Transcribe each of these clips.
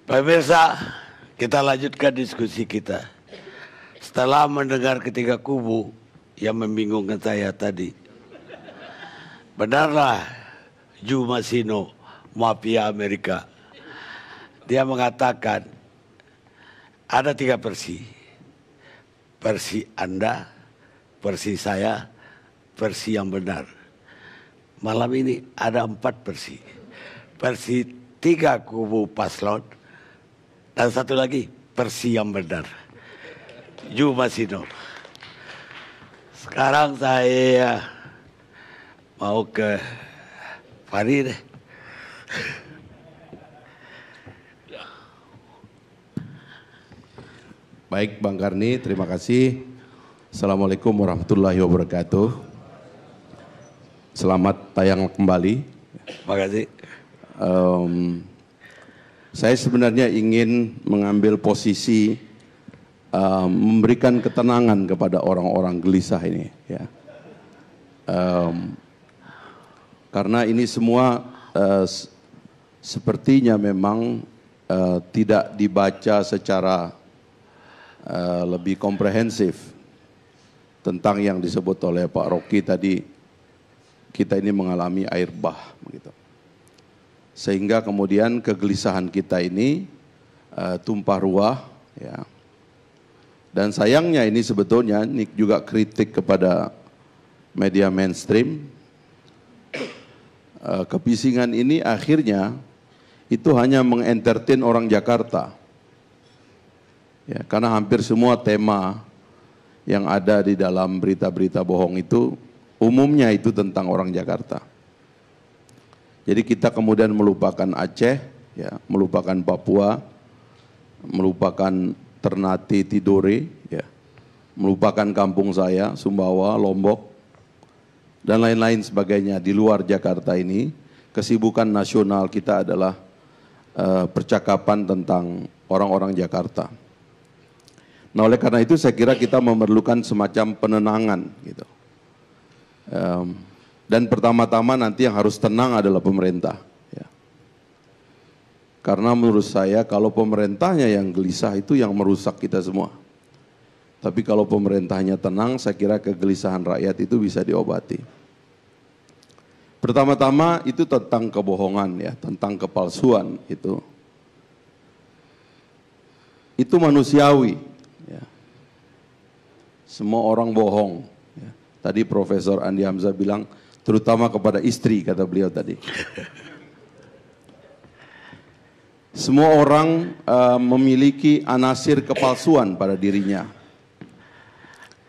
Pemirsa, kita lanjutkan diskusi kita. Setelah mendengar ketiga kubu yang membingungkan saya tadi, benarlah Joe Masino, mafia Amerika. Dia mengatakan ada 3 versi. Versi Anda, versi saya, versi yang benar. Malam ini ada 4 versi. Versi 3 kubu paslon. Dan satu lagi, versi yang benar. Joe Masino. Sekarang saya mau ke Farid. Baik Bang Karni, terima kasih. Assalamualaikum warahmatullahi wabarakatuh. Selamat tayang kembali. Terima kasih. Saya sebenarnya ingin mengambil posisi memberikan ketenangan kepada orang-orang gelisah ini, ya. Karena ini semua sepertinya memang tidak dibaca secara lebih komprehensif tentang yang disebut oleh Pak Rocky tadi. Kita ini mengalami air bah, begitu. Sehingga kemudian kegelisahan kita ini tumpah ruah, ya. Dan sayangnya ini sebetulnya Nick juga kritik kepada media mainstream. Kebisingan ini akhirnya itu hanya mengentertain orang Jakarta, ya, karena hampir semua tema yang ada di dalam berita-berita bohong itu umumnya itu tentang orang Jakarta. Jadi kita kemudian melupakan Aceh, ya, melupakan Papua, melupakan Ternate Tidore, ya, melupakan kampung saya, Sumbawa, Lombok, dan lain-lain sebagainya. Di luar Jakarta ini, kesibukan nasional kita adalah percakapan tentang orang-orang Jakarta. Nah, oleh karena itu saya kira kita memerlukan semacam penenangan, gitu. Dan pertama-tama nanti yang harus tenang adalah pemerintah, ya. Karena menurut saya kalau pemerintahnya yang gelisah itu yang merusak kita semua. Tapi kalau pemerintahnya tenang, saya kira kegelisahan rakyat itu bisa diobati. Pertama-tama itu tentang kebohongan, ya, tentang kepalsuan itu. Itu manusiawi, ya. Semua orang bohong, ya. Tadi Profesor Andi Hamzah bilang terutama kepada istri, kata beliau tadi. Semua orang memiliki anasir kepalsuan pada dirinya.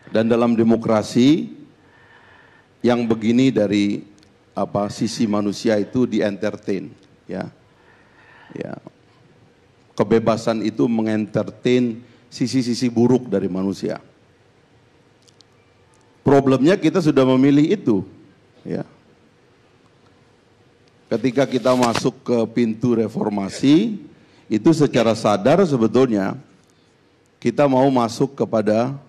Dan dalam demokrasi yang begini dari sisi manusia itu di-entertain, ya. Ya. Kebebasan itu mengentertain sisi-sisi buruk dari manusia. Problemnya kita sudah memilih itu, ya. Ketika kita masuk ke pintu reformasi, itu secara sadar sebetulnya kita mau masuk kepada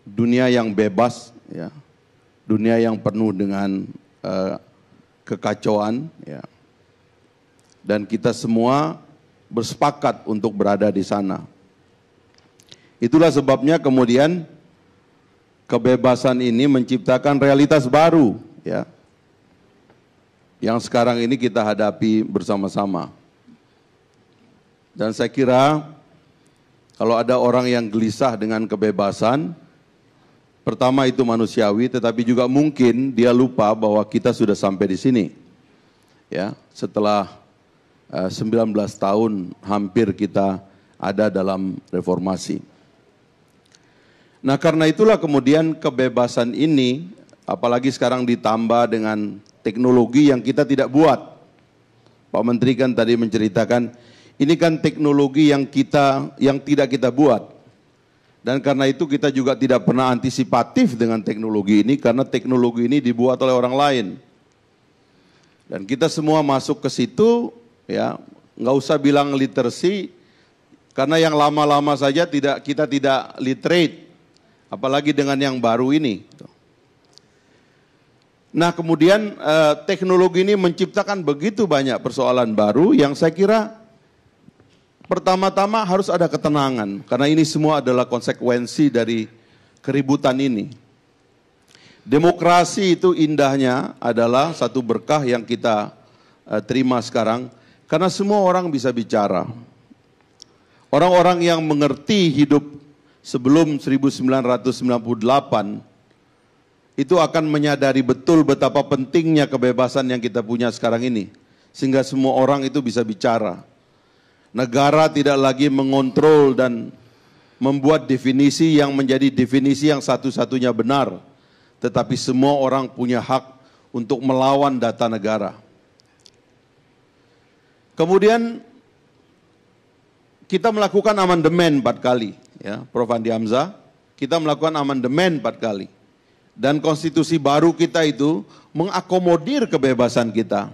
dunia yang bebas, ya, dunia yang penuh dengan kekacauan, ya. Dan kita semua bersepakat untuk berada di sana. Itulah sebabnya kemudian kebebasan ini menciptakan realitas baru, ya, yang sekarang ini kita hadapi bersama-sama. Dan saya kira kalau ada orang yang gelisah dengan kebebasan, pertama itu manusiawi, tetapi juga mungkin dia lupa bahwa kita sudah sampai di sini, ya, setelah 19 tahun hampir kita ada dalam reformasi. Nah, karena itulah kemudian kebebasan ini, apalagi sekarang ditambah dengan teknologi yang kita tidak buat. Pak Menteri kan tadi menceritakan, ini kan teknologi yang tidak kita buat. Dan karena itu kita juga tidak pernah antisipatif dengan teknologi ini, karena teknologi ini dibuat oleh orang lain. Dan kita semua masuk ke situ, ya, nggak usah bilang literacy, karena yang lama-lama saja kita tidak literate. Apalagi dengan yang baru ini. Nah, kemudian teknologi ini menciptakan begitu banyak persoalan baru yang saya kira pertama-tama harus ada ketenangan, karena ini semua adalah konsekuensi dari keributan ini. Demokrasi itu indahnya adalah satu berkah yang kita terima sekarang, karena semua orang bisa bicara. Orang-orang yang mengerti hidup sebelum 1998 itu akan menyadari betul betapa pentingnya kebebasan yang kita punya sekarang ini, sehingga semua orang itu bisa bicara. Negara tidak lagi mengontrol dan membuat definisi yang menjadi definisi yang satu-satunya benar, tetapi semua orang punya hak untuk melawan data negara. Kemudian kita melakukan amandemen 4 kali, ya, Prof. Andi Hamzah, kita melakukan amandemen 4 kali. Dan konstitusi baru kita itu mengakomodir kebebasan kita.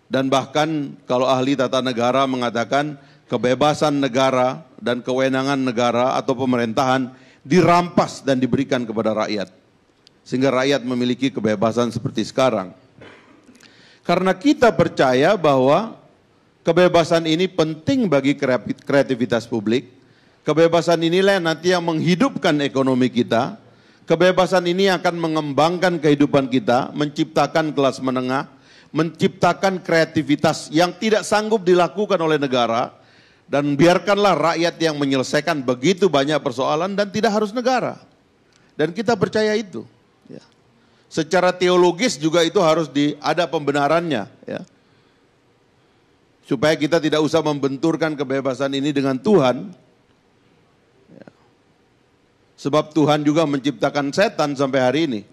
Dan bahkan kalau ahli tata negara mengatakan kebebasan negara dan kewenangan negara atau pemerintahan dirampas dan diberikan kepada rakyat. Sehingga rakyat memiliki kebebasan seperti sekarang. Karena kita percaya bahwa kebebasan ini penting bagi kreativitas publik. Kebebasan inilah nanti yang menghidupkan ekonomi kita. Kebebasan ini akan mengembangkan kehidupan kita, menciptakan kelas menengah, menciptakan kreativitas yang tidak sanggup dilakukan oleh negara, dan biarkanlah rakyat yang menyelesaikan begitu banyak persoalan dan tidak harus negara. Dan kita percaya itu. Ya. Secara teologis juga itu harus ada pembenarannya. Ya. Supaya kita tidak usah membenturkan kebebasan ini dengan Tuhan. Sebab Tuhan juga menciptakan setan sampai hari ini.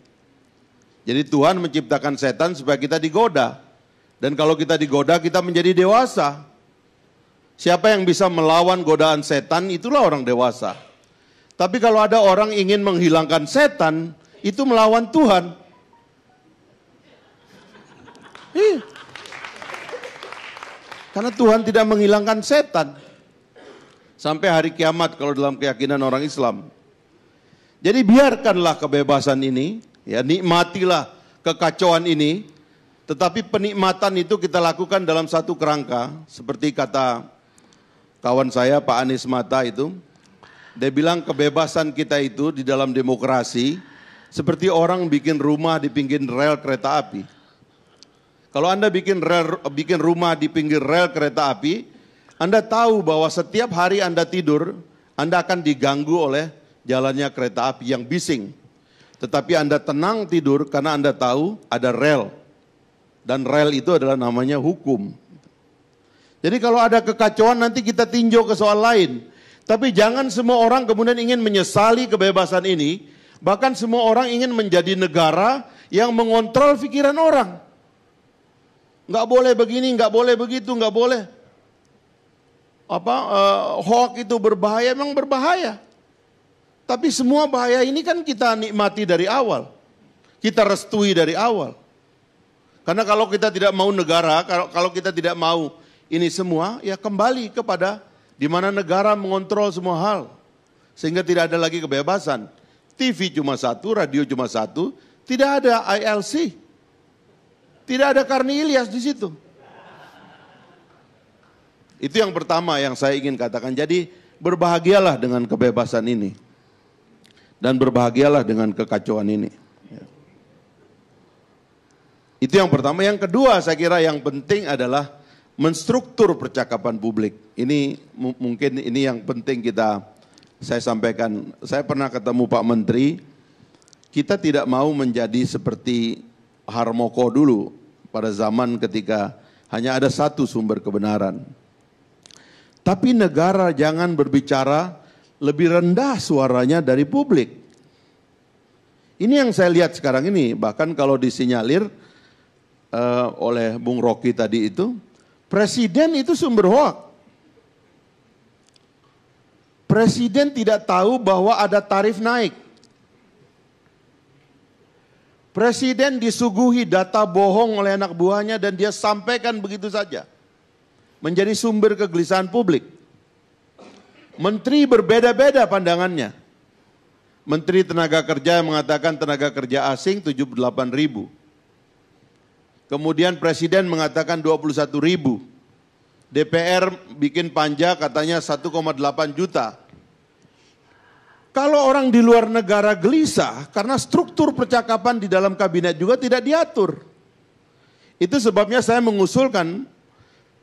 Jadi Tuhan menciptakan setan supaya kita digoda. Dan kalau kita digoda, kita menjadi dewasa. Siapa yang bisa melawan godaan setan, itulah orang dewasa. Tapi kalau ada orang ingin menghilangkan setan, itu melawan Tuhan. Karena Tuhan tidak menghilangkan setan. Sampai hari kiamat kalau dalam keyakinan orang Islam. Jadi biarkanlah kebebasan ini, ya, nikmatilah kekacauan ini, tetapi penikmatan itu kita lakukan dalam satu kerangka, seperti kata kawan saya Pak Anies Mata itu, dia bilang kebebasan kita itu di dalam demokrasi seperti orang bikin rumah di pinggir rel kereta api. Kalau Anda bikin rumah di pinggir rel kereta api, Anda tahu bahwa setiap hari Anda tidur, Anda akan diganggu oleh jalannya kereta api yang bising. Tetapi Anda tenang tidur karena Anda tahu ada rel. Dan rel itu adalah namanya hukum. Jadi kalau ada kekacauan nanti kita tinjau ke soal lain. Tapi jangan semua orang kemudian ingin menyesali kebebasan ini. Bahkan semua orang ingin menjadi negara yang mengontrol pikiran orang. Nggak boleh begini, nggak boleh begitu, nggak boleh. Hoax itu berbahaya, memang berbahaya. Tapi semua bahaya ini kan kita nikmati dari awal. Kita restui dari awal. Karena kalau kita tidak mau negara, kalau kita tidak mau ini semua, ya kembali kepada di mana negara mengontrol semua hal. Sehingga tidak ada lagi kebebasan. TV cuma satu, radio cuma satu, tidak ada ILC. Tidak ada Karni Ilyas di situ. Itu yang pertama yang saya ingin katakan. Jadi berbahagialah dengan kebebasan ini. Dan berbahagialah dengan kekacauan ini. Itu yang pertama. Yang kedua saya kira yang penting adalah menstruktur percakapan publik. Ini mungkin ini yang penting saya sampaikan. Saya pernah ketemu Pak Menteri, kita tidak mau menjadi seperti Harmoko dulu pada zaman ketika hanya ada satu sumber kebenaran. Tapi negara jangan berbicara lebih rendah suaranya dari publik. Ini yang saya lihat sekarang ini, bahkan kalau disinyalir oleh Bung Rocky tadi itu, presiden itu sumber hoak. Presiden tidak tahu bahwa ada tarif naik. Presiden disuguhi data bohong oleh anak buahnya dan dia sampaikan begitu saja. Menjadi sumber kegelisahan publik. Menteri berbeda-beda pandangannya. Menteri Tenaga Kerja yang mengatakan tenaga kerja asing 78.000. Kemudian Presiden mengatakan 21.000. DPR bikin panja katanya 1,8 juta. Kalau orang di luar negara gelisah karena struktur percakapan di dalam kabinet juga tidak diatur. Itu sebabnya saya mengusulkan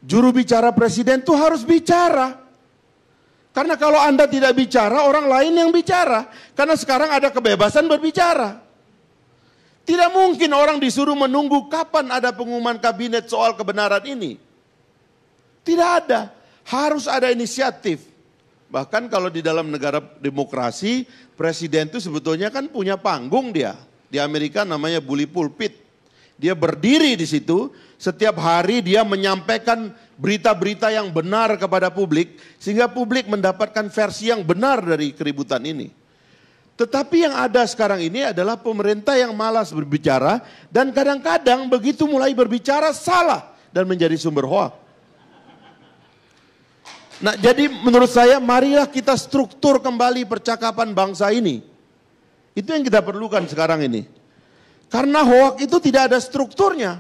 juru bicara presiden itu harus bicara. Karena kalau Anda tidak bicara, orang lain yang bicara. Karena sekarang ada kebebasan berbicara. Tidak mungkin orang disuruh menunggu kapan ada pengumuman kabinet soal kebenaran ini. Tidak ada. Harus ada inisiatif. Bahkan kalau di dalam negara demokrasi, presiden itu sebetulnya kan punya panggung dia. Di Amerika namanya bully pulpit. Dia berdiri di situ, setiap hari dia menyampaikan berita-berita yang benar kepada publik, sehingga publik mendapatkan versi yang benar dari keributan ini. Tetapi yang ada sekarang ini adalah pemerintah yang malas berbicara, dan kadang-kadang begitu mulai berbicara salah dan menjadi sumber hoak. Nah, jadi menurut saya marilah kita struktur kembali percakapan bangsa ini. Itu yang kita perlukan sekarang ini. Karena hoak itu tidak ada strukturnya.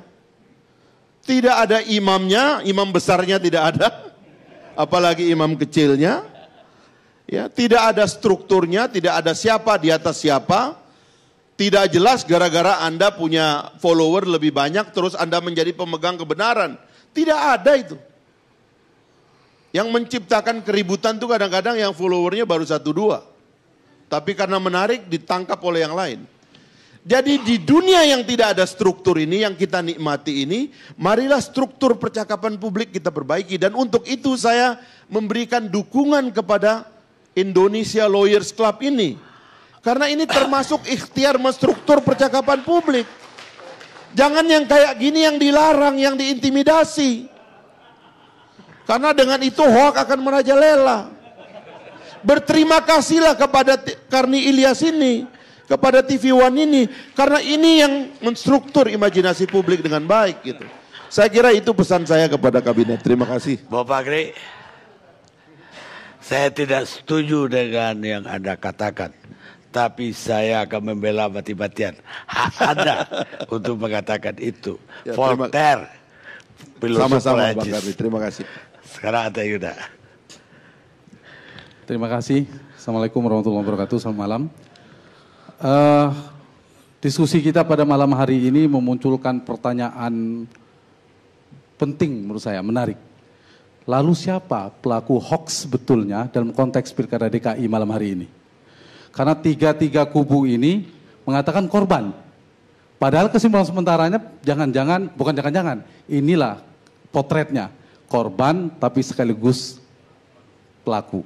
Tidak ada imamnya, imam besarnya tidak ada. Apalagi imam kecilnya. Ya, tidak ada strukturnya, tidak ada siapa di atas siapa. Tidak jelas gara-gara Anda punya follower lebih banyak terus Anda menjadi pemegang kebenaran. Tidak ada itu. Yang menciptakan keributan itu kadang-kadang yang followernya baru 1-2. Tapi karena menarik ditangkap oleh yang lain. Jadi di dunia yang tidak ada struktur ini, yang kita nikmati ini, marilah struktur percakapan publik kita perbaiki. Dan untuk itu saya memberikan dukungan kepada Indonesia Lawyers Club ini. Karena ini termasuk ikhtiar menstruktur percakapan publik. Jangan yang kayak gini yang dilarang, yang diintimidasi. Karena dengan itu hoak akan merajalela. Berterima kasihlah kepada Karni Ilyas ini, kepada TV One ini, karena ini yang menstruktur imajinasi publik dengan baik gitu. Saya kira itu pesan saya kepada kabinet. Terima kasih. Bapak Gri, saya tidak setuju dengan yang Anda katakan. Tapi saya akan membela mati-matian hak Anda untuk mengatakan itu. Ya, Voltaire, filosof sama-sama Bang Prancis. Karni, terima kasih. Sekarang Anda Yuda. Terima kasih. Assalamualaikum warahmatullahi wabarakatuh. Selamat malam. Diskusi kita pada malam hari ini memunculkan pertanyaan penting menurut saya, menarik. Lalu siapa pelaku hoax sebetulnya dalam konteks Pilkada DKI malam hari ini? Karena tiga kubu ini mengatakan korban. Padahal kesimpulan sementaranya bukan jangan-jangan, inilah potretnya. Korban tapi sekaligus pelaku.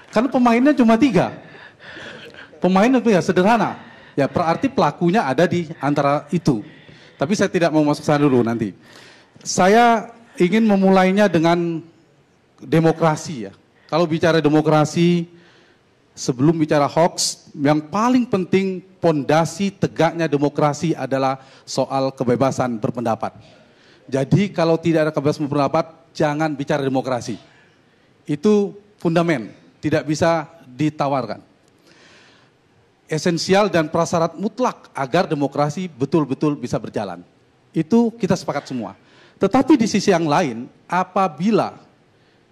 Karena pemainnya cuma 3. Pemainnya sederhana. Ya berarti pelakunya ada di antara itu. Tapi saya tidak mau masuk sana dulu nanti. Saya ingin memulainya dengan demokrasi ya. Kalau bicara demokrasi, sebelum bicara hoax, yang paling penting pondasi tegaknya demokrasi adalah soal kebebasan berpendapat. Jadi kalau tidak ada kebebasan berpendapat, jangan bicara demokrasi. Itu fundamen, tidak bisa ditawarkan. Esensial dan prasyarat mutlak agar demokrasi betul-betul bisa berjalan. Itu kita sepakat semua. Tetapi di sisi yang lain, apabila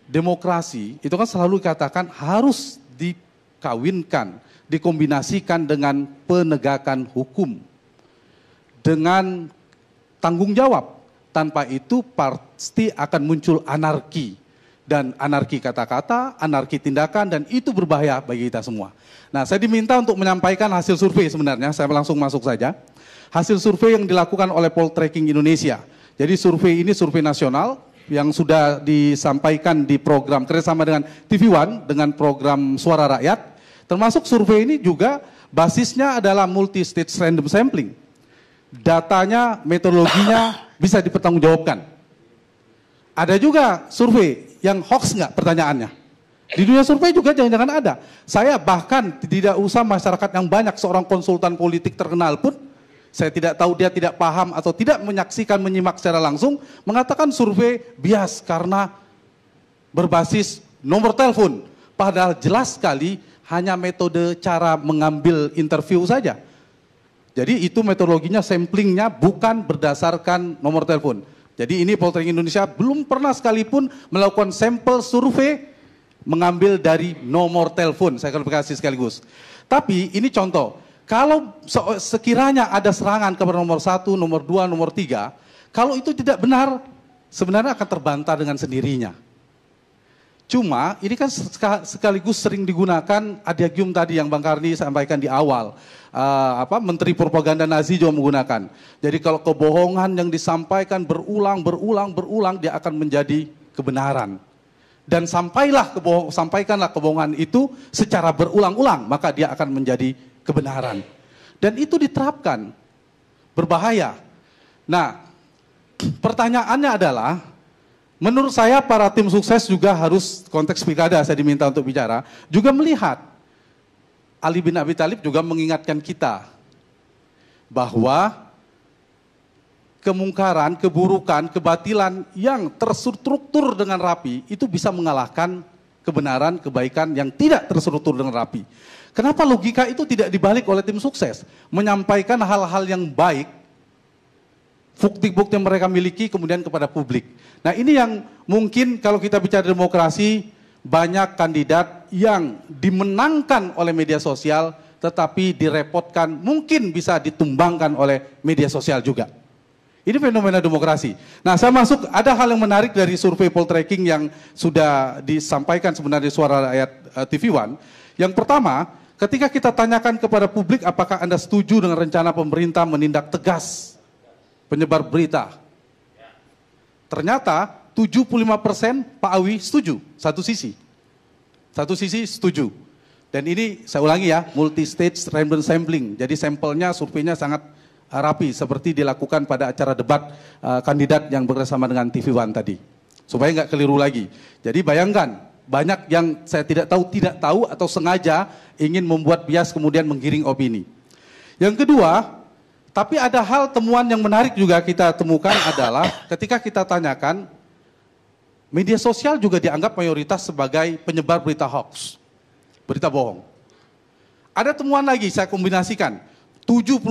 demokrasi, itu kan selalu dikatakan harus dikawinkan, dikombinasikan dengan penegakan hukum. Dengan tanggung jawab. Tanpa itu pasti akan muncul anarki. Dan anarki kata-kata, anarki tindakan, dan itu berbahaya bagi kita semua. Nah, saya diminta untuk menyampaikan hasil survei sebenarnya, saya langsung masuk saja. Hasil survei yang dilakukan oleh Poltreking Indonesia. Jadi survei ini survei nasional yang sudah disampaikan di program kerjasama dengan TV One, dengan program Suara Rakyat. Termasuk survei ini juga basisnya adalah multi-stage random sampling. Datanya, metodologinya bisa dipertanggungjawabkan. Ada juga survei yang hoax nggak pertanyaannya. Di dunia survei juga jangan-jangan ada. Saya bahkan tidak usah masyarakat yang banyak, seorang konsultan politik terkenal pun, saya tidak tahu dia tidak paham atau tidak menyaksikan, menyimak secara langsung, mengatakan survei bias karena berbasis nomor telepon. Padahal jelas sekali hanya metode cara mengambil interview saja. Jadi itu metodologinya, samplingnya bukan berdasarkan nomor telepon. Jadi ini Poltreking Indonesia belum pernah sekalipun melakukan sampel survei mengambil dari nomor telepon, saya klarifikasi sekaligus. Tapi ini contoh, kalau sekiranya ada serangan kepada nomor 1, nomor 2, nomor 3, kalau itu tidak benar, sebenarnya akan terbantah dengan sendirinya. Cuma ini kan sekaligus sering digunakan adiagium tadi yang Bang Karni sampaikan di awal. Menteri propaganda Nazi juga menggunakan. Jadi kalau kebohongan yang disampaikan berulang, dia akan menjadi kebenaran. Dan sampaikanlah kebohongan itu secara berulang-ulang, maka dia akan menjadi kebenaran. Dan itu diterapkan. Berbahaya. Nah, pertanyaannya adalah, menurut saya para tim sukses juga harus, konteks pilkada saya diminta untuk bicara, juga melihat, Ali bin Abi Thalib juga mengingatkan kita bahwa kemungkaran, keburukan, kebatilan yang terstruktur dengan rapi itu bisa mengalahkan kebenaran, kebaikan yang tidak terstruktur dengan rapi. Kenapa logika itu tidak dibalik oleh tim sukses? Menyampaikan hal-hal yang baik, bukti-bukti yang mereka miliki kemudian kepada publik. Nah ini yang mungkin kalau kita bicara demokrasi, banyak kandidat yang dimenangkan oleh media sosial tetapi direpotkan, mungkin bisa ditumbangkan oleh media sosial juga. Ini fenomena demokrasi. Nah saya masuk, ada hal yang menarik dari survei Poltreking yang sudah disampaikan sebenarnya di Suara Rakyat TV One. Yang pertama, ketika kita tanyakan kepada publik apakah Anda setuju dengan rencana pemerintah menindak tegas penyebar berita. Ternyata 75% Pak Awi setuju, satu sisi setuju. Dan ini saya ulangi ya, multi-stage random sampling. Jadi sampelnya, surveinya sangat rapi seperti dilakukan pada acara debat kandidat yang bekerjasama dengan TV One tadi. Supaya nggak keliru lagi. Jadi bayangkan, banyak yang saya tidak tahu atau sengaja ingin membuat bias kemudian menggiring opini. Yang kedua, tapi ada hal temuan yang menarik juga kita temukan adalah ketika kita tanyakan, media sosial juga dianggap mayoritas sebagai penyebar berita hoax, berita bohong. Ada temuan lagi, saya kombinasikan. 70%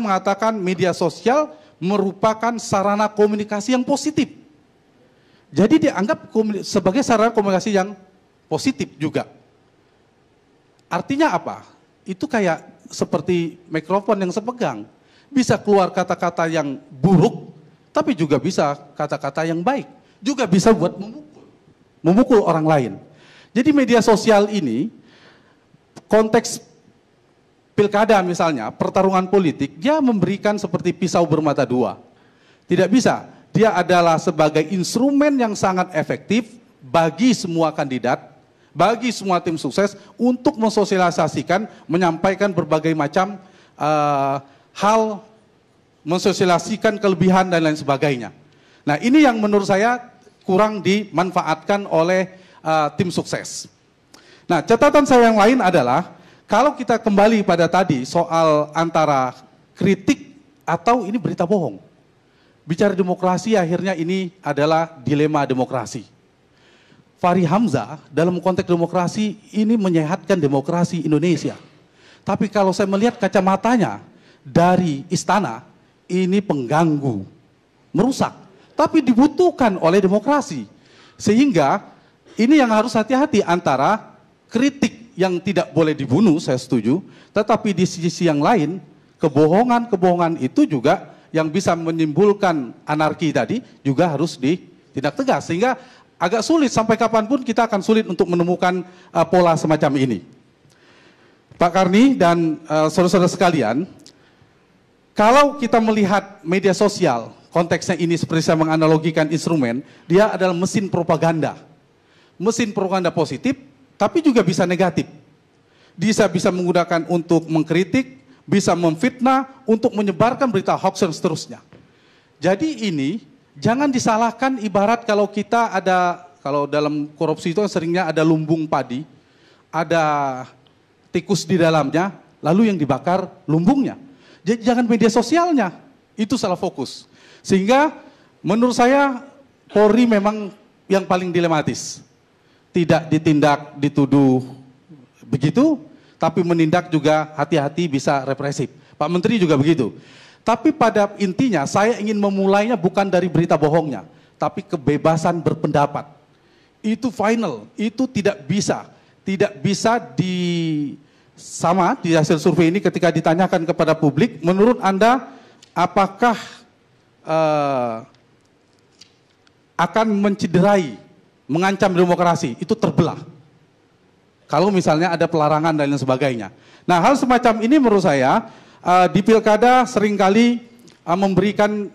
mengatakan media sosial merupakan sarana komunikasi yang positif. Jadi dianggap sebagai sarana komunikasi yang positif juga. Artinya apa? Itu kayak seperti mikrofon yang sepegang. Bisa keluar kata-kata yang buruk, tapi juga bisa kata-kata yang baik. Juga bisa buat memukul orang lain. Jadi media sosial ini, konteks pilkada misalnya, pertarungan politik, dia memberikan seperti pisau bermata dua. Tidak bisa, dia adalah sebagai instrumen yang sangat efektif bagi semua kandidat, bagi semua tim sukses untuk mensosialisasikan, menyampaikan berbagai macam hal, mensosialisasikan kelebihan dan lain sebagainya. Nah ini yang menurut saya kurang dimanfaatkan oleh tim sukses. Nah catatan saya yang lain adalah, kalau kita kembali pada tadi soal antara kritik atau ini berita bohong. Bicara demokrasi akhirnya ini adalah dilema demokrasi. Fahri Hamzah dalam konteks demokrasi ini menyehatkan demokrasi Indonesia. Tapi kalau saya melihat kacamatanya dari istana, ini pengganggu, merusak. Tapi dibutuhkan oleh demokrasi. Sehingga ini yang harus hati-hati antara kritik yang tidak boleh dibunuh, saya setuju. Tetapi di sisi yang lain, kebohongan-kebohongan itu juga yang bisa menimbulkan anarki tadi juga harus ditindak tegas. Sehingga agak sulit, sampai kapanpun kita akan sulit untuk menemukan pola semacam ini. Pak Karni dan saudara-saudara sekalian, kalau kita melihat media sosial, konteksnya ini seperti saya menganalogikan instrumen, dia adalah mesin propaganda. Mesin propaganda positif, tapi juga bisa negatif. Dia bisa menggunakan untuk mengkritik, bisa memfitnah, untuk menyebarkan berita hoax dan seterusnya. Jadi ini, jangan disalahkan ibarat kalau kita ada, kalau dalam korupsi itu seringnya ada lumbung padi, ada tikus di dalamnya, lalu yang dibakar lumbungnya. Jadi jangan media sosialnya, itu salah fokus. Sehingga menurut saya Polri memang yang paling dilematis. Tidak ditindak, dituduh begitu, tapi menindak juga hati-hati bisa represif. Pak Menteri juga begitu. Tapi pada intinya saya ingin memulainya bukan dari berita bohongnya, tapi kebebasan berpendapat. Itu final, itu tidak bisa sama di hasil survei ini ketika ditanyakan kepada publik, menurut Anda apakah akan mencederai, mengancam demokrasi? Itu terbelah. Kalau misalnya ada pelarangan dan lain sebagainya. Nah, hal semacam ini menurut saya di pilkada seringkali memberikan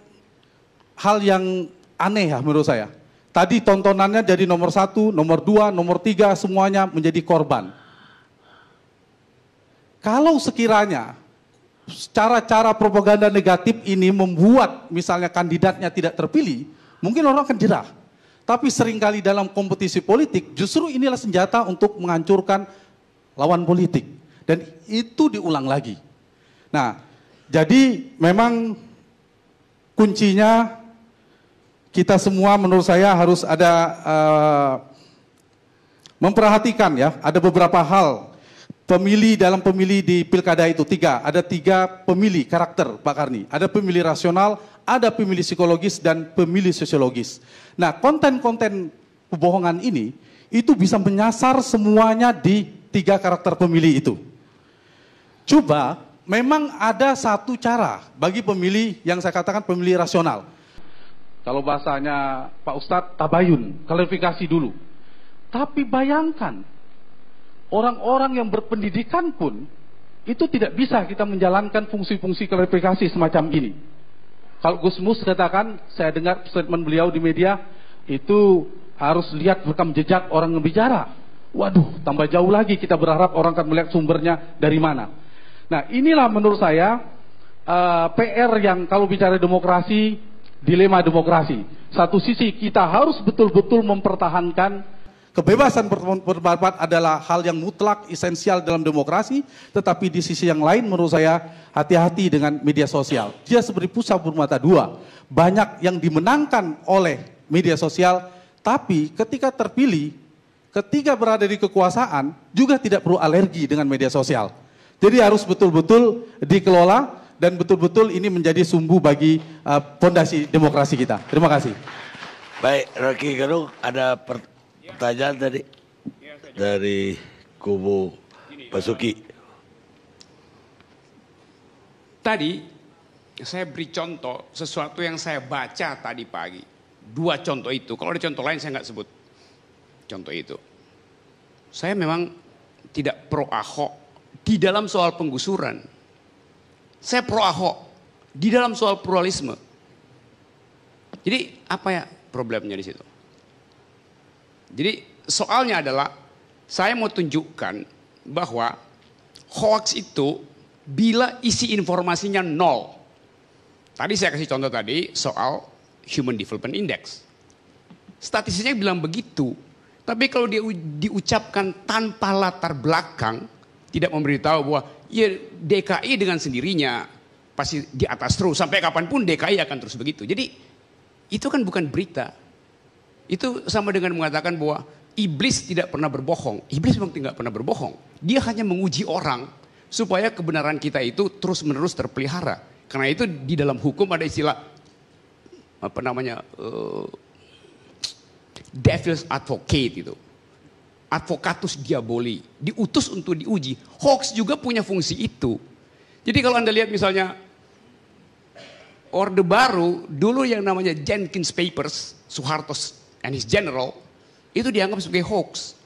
hal yang aneh ya menurut saya. Tadi tontonannya jadi nomor 1, nomor 2, nomor 3 semuanya menjadi korban. Kalau sekiranya cara-cara propaganda negatif ini membuat misalnya kandidatnya tidak terpilih, mungkin orang akan jerah. Tapi seringkali dalam kompetisi politik justru inilah senjata untuk menghancurkan lawan politik. Dan itu diulang lagi. Nah, jadi memang kuncinya kita semua menurut saya harus ada memperhatikan ya, ada beberapa hal. Dalam pemilih di pilkada itu ada tiga pemilih karakter Pak Karni. Ada pemilih rasional, ada pemilih psikologis, dan pemilih sosiologis. Nah, konten-konten kebohongan ini itu bisa menyasar semuanya di tiga karakter pemilih itu. Coba, memang ada satu cara bagi pemilih yang saya katakan pemilih rasional. Kalau bahasanya Pak Ustadz, tabayun, klarifikasi dulu. Tapi bayangkan, orang-orang yang berpendidikan pun itu tidak bisa kita menjalankan fungsi-fungsi klarifikasi semacam ini. Kalau Gus Mus katakan, saya dengar statement beliau di media, itu harus lihat rekam jejak orang yang bicara. Waduh, tambah jauh lagi kita berharap orang akan melihat sumbernya dari mana. Nah, inilah menurut saya PR yang kalau bicara demokrasi, dilema demokrasi. Satu sisi kita harus betul-betul mempertahankan kebebasan berpendapat adalah hal yang mutlak, esensial dalam demokrasi, tetapi di sisi yang lain menurut saya hati-hati dengan media sosial. Dia seperti pusat bermata dua. Banyak yang dimenangkan oleh media sosial, tapi ketika terpilih, ketika berada di kekuasaan, juga tidak perlu alergi dengan media sosial. Jadi harus betul-betul dikelola dan betul-betul ini menjadi sumbu bagi fondasi demokrasi kita. Terima kasih. Baik, Rocky Gerung, ada pertanyaan tadi dari kubu Basuki. Tadi saya beri contoh sesuatu yang saya baca tadi pagi. 2 contoh itu, kalau ada contoh lain saya nggak sebut contoh itu. Saya memang tidak pro Ahok di dalam soal penggusuran. Saya pro Ahok di dalam soal pluralisme. Jadi apa ya problemnya di situ? Jadi soalnya adalah saya mau tunjukkan bahwa hoax itu bila isi informasinya 0. Tadi saya kasih contoh tadi soal Human Development Index. Statistiknya bilang begitu. Tapi kalau dia diucapkan tanpa latar belakang, tidak memberitahu bahwa ya DKI dengan sendirinya pasti di atas terus. Sampai kapanpun DKI akan terus begitu. Jadi itu kan bukan berita. Itu sama dengan mengatakan bahwa iblis tidak pernah berbohong. Iblis memang tidak pernah berbohong. Dia hanya menguji orang supaya kebenaran kita itu terus-menerus terpelihara. Karena itu di dalam hukum ada istilah apa namanya devil's advocate itu. Advocatus diaboli, diutus untuk diuji. Hoax juga punya fungsi itu. Jadi kalau Anda lihat misalnya Orde Baru, dulu yang namanya Jenkins Papers, Soeharto and his general, itu dianggap sebagai hoax.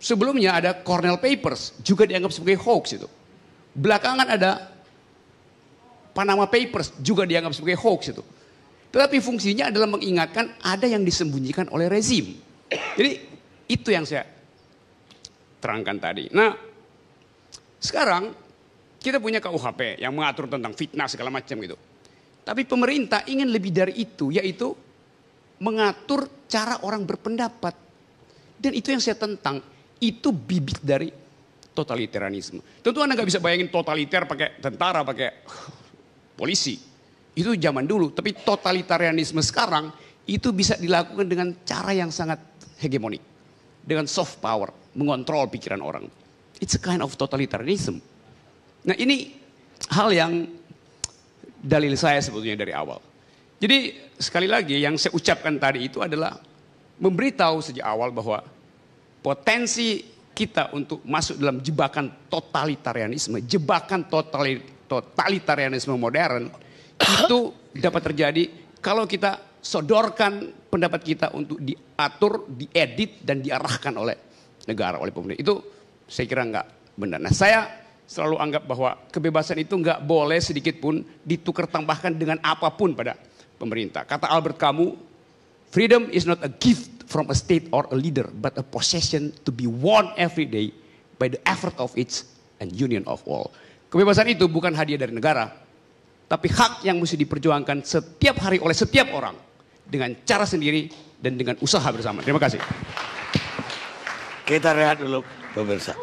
Sebelumnya ada Cornell Papers, juga dianggap sebagai hoax itu. Belakangan ada Panama Papers, juga dianggap sebagai hoax itu. Tetapi fungsinya adalah mengingatkan ada yang disembunyikan oleh rezim. Jadi itu yang saya terangkan tadi. Nah, sekarang kita punya KUHP yang mengatur tentang fitnah segala macam gitu. Tapi pemerintah ingin lebih dari itu, yaitu mengatur cara orang berpendapat. Dan itu yang saya tentang. Itu bibit dari totalitarianisme. Tentu Anda nggak bisa bayangin totaliter pakai tentara, pakai polisi. Itu zaman dulu. Tapi totalitarianisme sekarang itu bisa dilakukan dengan cara yang sangat hegemonik. Dengan soft power, mengontrol pikiran orang. It's a kind of totalitarianism. Nah ini hal yang dalil saya sebetulnya dari awal. Jadi sekali lagi yang saya ucapkan tadi itu adalah memberitahu sejak awal bahwa potensi kita untuk masuk dalam jebakan totalitarianisme, totalitarianisme modern itu dapat terjadi kalau kita sodorkan pendapat kita untuk diatur, diedit dan diarahkan oleh negara, oleh pemerintah. Itu saya kira nggak benar. Nah, saya selalu anggap bahwa kebebasan itu nggak boleh sedikit pun ditukar tambahkan dengan apapun pada pemerintah. Kata Albert Camus, freedom is not a gift from a state or a leader, but a possession to be won every day by the effort of each and union of all. Kebebasan itu bukan hadiah dari negara, tapi hak yang mesti diperjuangkan setiap hari oleh setiap orang dengan cara sendiri dan dengan usaha bersama. Terima kasih. Kita rehat dulu, pemirsa.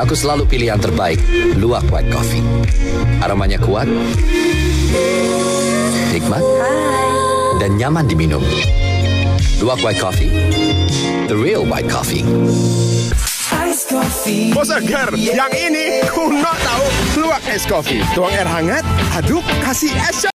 Aku selalu pilih yang terbaik, Luwak White Coffee. Aromanya kuat, nikmat, dan nyaman diminum. Luwak White Coffee, the real white coffee. Bos segar, yang ini kuno tahu. Luwak es kopi, tuang air hangat, aduk, kasih es.